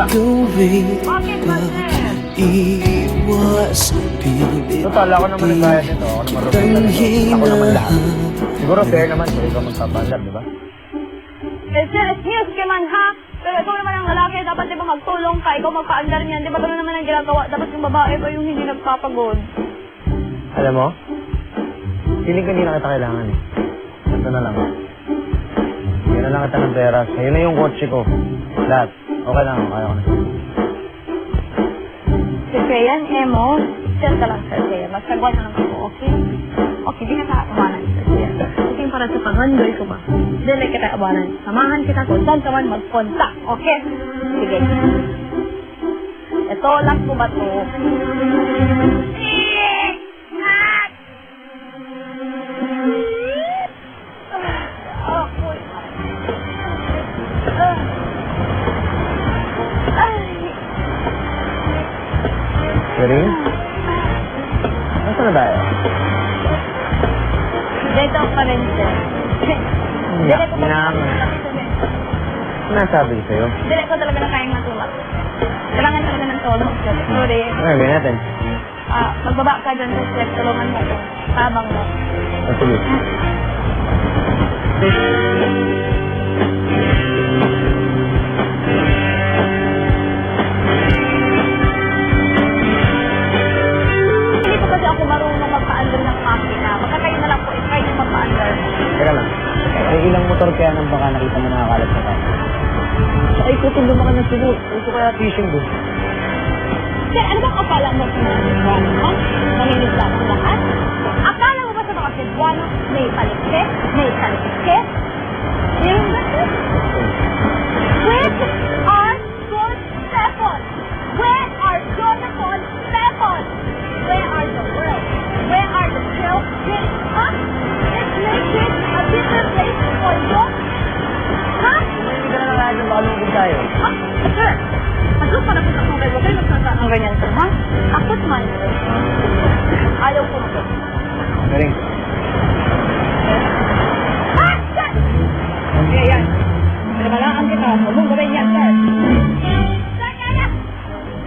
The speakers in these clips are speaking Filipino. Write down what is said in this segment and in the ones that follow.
gawing Bakit ba, sir? pag-iwas. Total, ako naman nagbayad nito. Ako naman rin. Ako naman lahat. Siguro fair naman kung ikaw magpapandar, di ba? Eh, sir, excuse ka man, ha? Pero ikaw naman ang lalaki, dapat di ba magtulong ka, ikaw magpa-andar niyan, di ba gano'n naman ang ginagawa? Dapat yung babae pa yung hindi nagpapagod. Alam mo, feeling ko hindi na kita kailangan eh. Ito na lang. Yan na lang kita ng pera. Ngayon na yung kotse ko. Lahat. Okay lang, kaya ko na. Sir Kayan, Emo, sir ka lang, Sir Kayan. Magsagwa na lang ako, okay? Okay, di ka kaawanan, Sir Kayan. Okay, para sa panghandoy ko ba? Dili kita kaawanan. Samahan kita kung saan ka man magpunta, okay? Sige. Ito, last ko ba to? Sering? Nasaan na tayo? Dito pa rin, sir. Dili ko Nasabi ko sa'yo. Dili ko talaga na kayang matulak. Kailangan talaga ng tulong, sir. Sorry. Ano gawin natin? Magbaba ka dyan, sir. Tulungan mo ko. Tabang mo. Sige. Hindi ko kasi ako marunong magpa-under ng makina. Baka kayo na lang po, try nyo magpa-under. Teka lang. May ilang motor kaya nang baka nakita mo nakakalat sa tayo? Ay, kutin lumakan na siguro. Gusto kaya fishing doon. Sir, ano bang akala mo sa mga Cebuano, ha? Naminig lang ang lahat? Akala mo ba sa mga Cebuano, may palikse, may kalikse? Meron ba, sir? Where are good weapons? Where are Jonathan weapons? Where are the world? Where are the children? Huh? Let's make it a better place for you. Huh? Hindi ka na nakain ng balungkod tayo. Ah, sir, ano pa na po sa kong kayo? Kayo magsalita ng ganyan, sir, ha? Ako't man. Ayaw ko na. Galing. Ah, sir! Kaya yan. Pinamalaan kita. Huwag mong gawin yan, sir. Sir, kaya!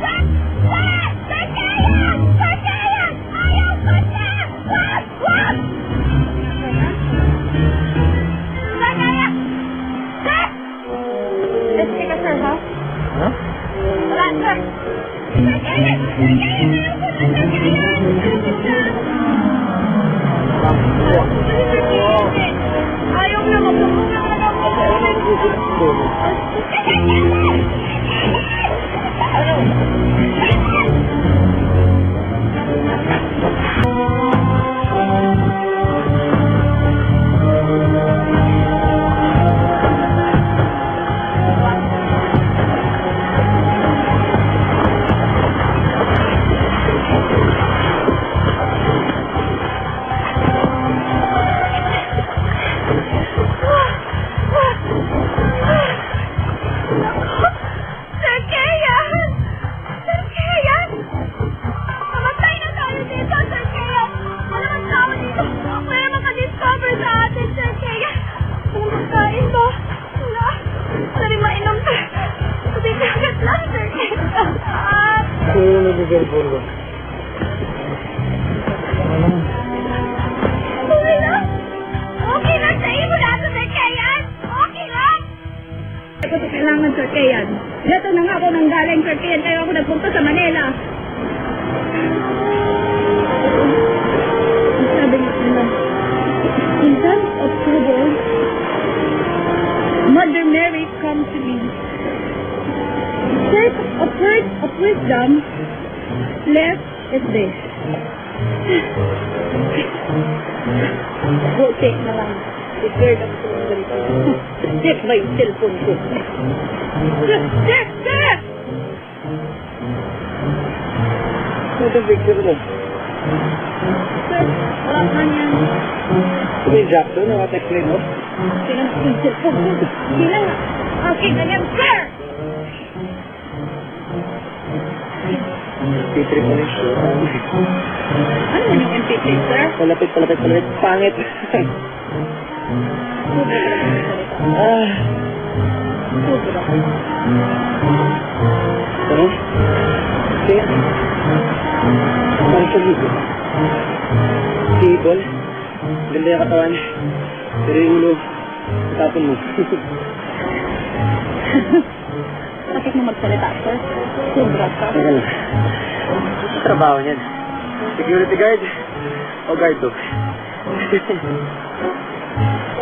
Sir! Sir! Sir, kaya! Sir, kaya! Ayaw ko, sir! Wag! Wag! Sir, kaya! Sir! Let's take a sir, ha? Ano? Wala, sir. Sir, kaya! Sir, kaya! Ayaw ko, sir, kaya! Ayaw na, magpapulong na ako. Sir Kayan! Sir Kayan! Mamatay na tayo dito, Sir Kayan! Wala mang tao dito! Wala maka-discover sa atin, Sir Kayan! Walang magkain ba? Wala! Sorry, mainom, sir! Hindi kagat lang, Sir Kayan! Sino may bigay-bol ko? Okay lang! Okay lang sa iyo na ito, Sir Kayan! Okay lang! Ito sa kailangan, Sir Kayan. Dito na nga ako nang galing, Sir Kayan, kaya ako nagpunta sa Manila. Sabi nga nila, in times of trouble, Mother Mary come to me. First, a word of wisdom, left is this. Okay na lang. I-clear na ko ng ganito. Check ba yung cellphone ko? Check! Check! Ito picture mo. Sir, wala na yan. Ito yung jack doon, nakatext mo. Tingnan ko yung cellphone ko. Tingnan nga. Okay na yan, sir! MP3 pa rin siya. Ano man yung MP3, sir? Palapit. Pangit. Sobra. Ano? Kaya, parang sa libo. Sipol. Ganda yung katawan. Pero yung ulo, tapon mo. Bakit mo magsalita, sir? Sobra ka. Teka lang. Ano trabaho niyan? Security guard? O guard to?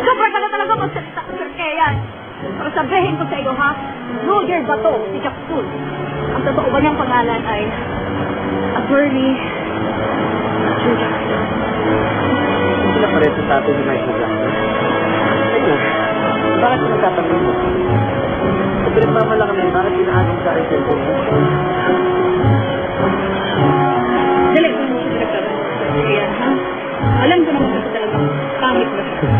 Sobra ka na talaga magsalita, sir Keyan. Para sabihin ko sa iyo, ha? Roger Bato, si Jack Sul. Ang totoo ba niyang pangalan ay Attorney Jack Sul. Sila pa rin sa tato ni Michael Jackson. Teka, bakit mo nagtatanong mo? Sa pinagmamalaki na yun, bakit pinaanong sa akin cellphone mo? Dali ko mo sa pinagtatanong, sir Keyan, ha? Alam ko naman kasi talagang pangit na siya.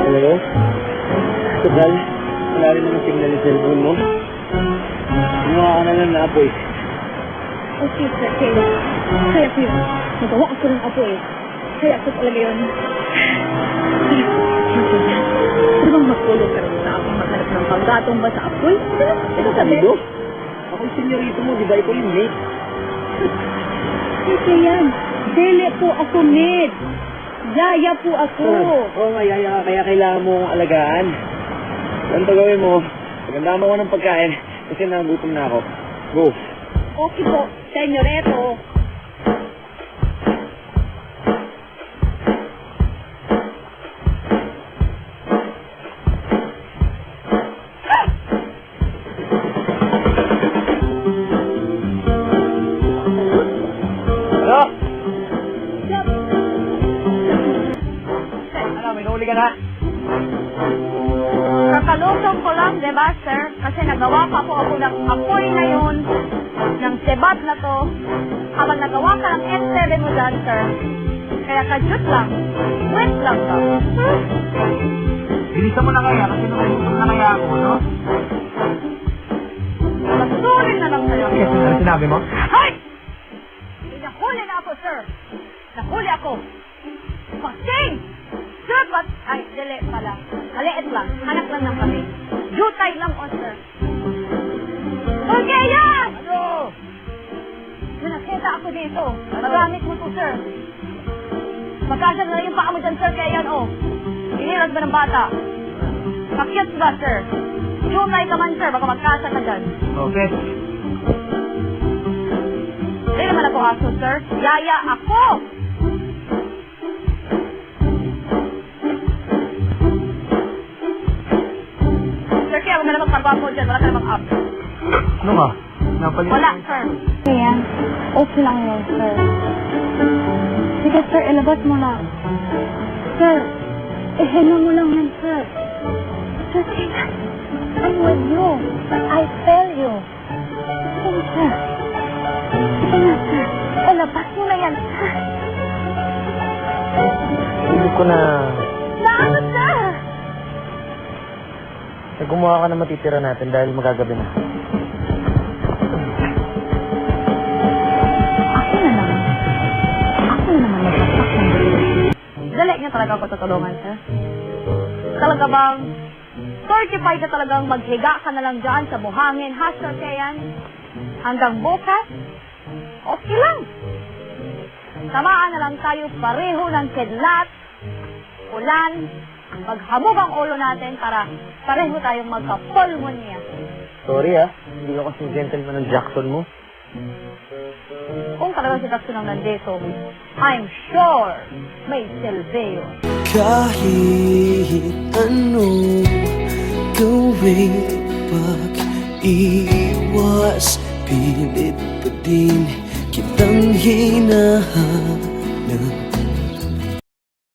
Alam mo? Total, wala rin naman signal yung cellphone mo. Gumawa ka na lang na apoy. Okay, sir Keyan. Kaya ko yun. Nagawa ko ng apo eh. Kaya ko talaga yun. Ano bang magkulog ka rin sa akong maghanap ng panggatong ba sa apoy? Ito sabi? Amigo? Ako yung senyorito mo, di ba? Ikaw yung mate. Kasi yan. Dele po ako, Ned. Yaya po ako. Oo nga, yaya ka. Kaya kailangan mo akong alagaan. Ano to gawin mo? Pagandaan mo ko ng pagkain kasi nagutom na ako. Go. Okay po, senyoreto. Ano? Ano, may nahuli ka na? Kakalusong ko lang, diba, sir? Kasi nagawa pa po ako ng apoy na yun, ng sebat na to, habang nagawa ka ng S7 mo dyan, sir. Kaya ka-shoot lang. Wait lang ka. Bilisan mo na kaya kasi nagutom na kaya ako, no? Masurin na lang sa'yo. Ano sinabi mo? Hay! Nahuli na ako, sir. Nahuli ako. Pasing! Sir, ay, dili pala. Maliit lang. Anak lang ng kami. Jutay lang, o, sir. Okay, yan! Ano? May nakita ako dito. Magamit mo to, sir. Magkasag na yung paa mo dyan, sir, kaya yan, oh. Inilag ba ng bata? Pakyat ba, sir? Jutay ka man, sir. Baka magkasag ka dyan. Okay. Hindi naman ako aso, sir. Yaya ako! Sir, kaya huwag na naman pagwapo dyan. Wala ka namang up. Ano nga? Napalit Wala, sir. Kaya, okay lang yun, sir. Sige, sir, ilabas mo na. Sir, ihena mo lang yan, sir. Sir, kaya, I'm with you. I tell you. Sige, sir. Sige na, sir. Ilabas mo na yan, sir. Hindi ko na... Naano, sir? Gumawa ka na matitira natin dahil magagabi na. Ako na naman. Ako na naman nagpapak ng dali. Dali niya talaga ako tutulungan, sir. Talaga bang certified ka talagang maghiga ka na lang dyan sa buhangin, ha, Sir Keyan? Hanggang bukas? Okay lang. Tamaan na lang tayo pareho ng kidlat, ulan, maghamog ang ulo natin para pareho tayong magka-pulmonia. Sorry hindi ako kasing gentleman ng Jackson mo. Kung talagang si Jackson ang nandito, I'm sure may silbeo. Kahit anong gawing pag-iwas, pilit pa din kitang hinahanap.